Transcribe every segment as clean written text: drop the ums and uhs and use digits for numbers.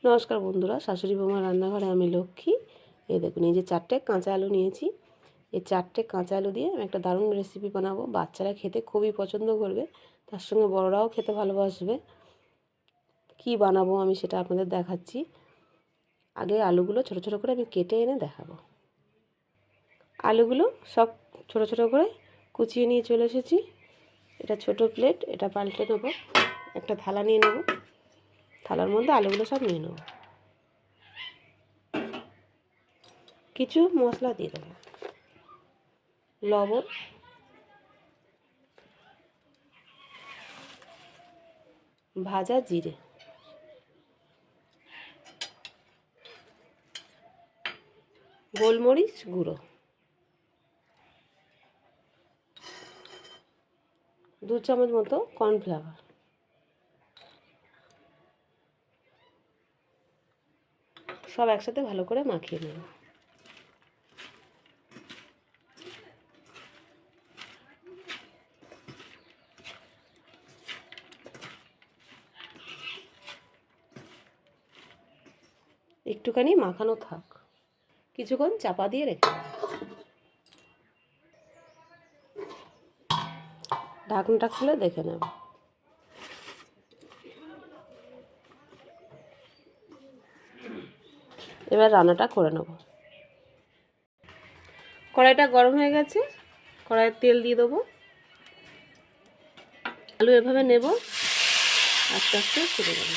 নমস্কার বন্ধুরা, শাশুড়ি বৌমার রান্নাঘরে আমি লক্ষ্মী। এই দেখুন, এই যে 4টে কাঁচা আলু নিয়েছি। এই 4টে কাঁচা আলু দিয়ে আমি একটা দারুণ রেসিপি বানাবো। বাচ্চারা খেতে খুবই পছন্দ করবে, তার সঙ্গে বড়রাও খেতে ভালোবাসবে। কি বানাবো আমি সেটা আপনাদের দেখাচ্ছি। আগে আলুগুলো ছোট ছোট করে আমি কেটে এনে দেখাবো। আলুগুলো সব ছোট ছোট করে কুচিয়ে নিয়ে চলে এসেছি। এটা ছোট প্লেট, এটা পাল্টে নেবো। একটা থালা নিয়ে নেব, থালার মধ্যে আলুগুলো সব নিয়ে নেব। কিছু মশলা দিয়ে দেবো, লবণ, ভাজা জিরে, গোলমরিচ গুঁড়ো, 2 চামচ মতো কর্নফ্লাওয়ার, সব একসাথে ভালো করে মাখিয়ে নেব। একটুখানি মাখানো থাক, কিছুক্ষণ চাপা দিয়ে রেখে দেব। ঢাকনাটা খুলে দেখে নেব। এবার রান্নাটা করে নেব। কড়াইটা গরম হয়ে গেছে, কড়াইয়ে তেল দিয়ে দেবো। আলু এভাবে নেব, আস্তে আস্তে ছেড়ে দেবো।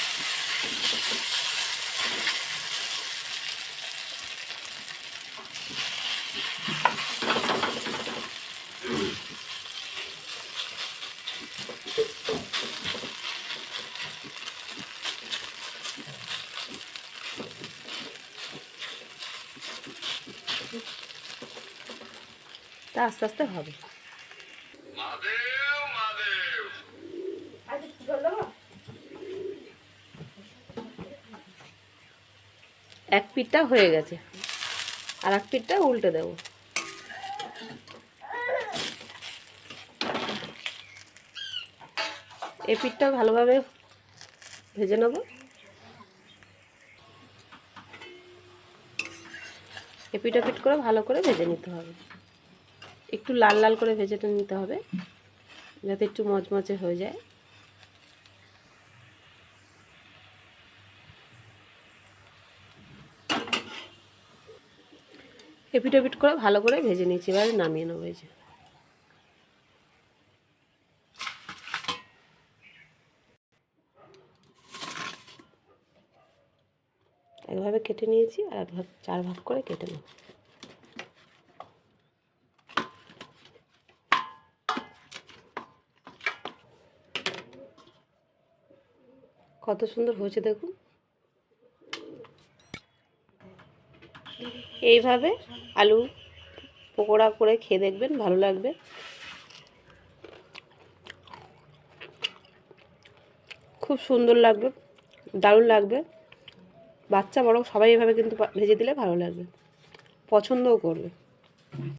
তা আস্তে আস্তে হবে। এক পিঠটা হয়ে গেছে, আর এক পিঠটা উল্টে দেব। এই পিঠটা ভালোভাবে ভেজে নেব। এপিট ওপিট করে ভালো করে ভেজে নিতে হবে। একটু লাল লাল করে ভেজে নিতে হবে, যাতে একটু মচমচে হয়ে যায়। এপিট ওপিট করে ভালো করে ভেজে নিয়েছি, এবারে নামিয়ে নেবো। এই যে একভাবে কেটে নিয়েছি, আর এক ভাগ 4 ভাগ করে কেটে নেব। কত সুন্দর হয়েছে দেখুন। এইভাবে আলু পকোড়া করে খেয়ে দেখবেন, ভালো লাগবে। খুব সুন্দর লাগবে, দারুণ লাগবে। বাচ্চা বড় সবাই এভাবে কিন্তু ভেজে দিলে ভালো লাগবে, পছন্দও করবে।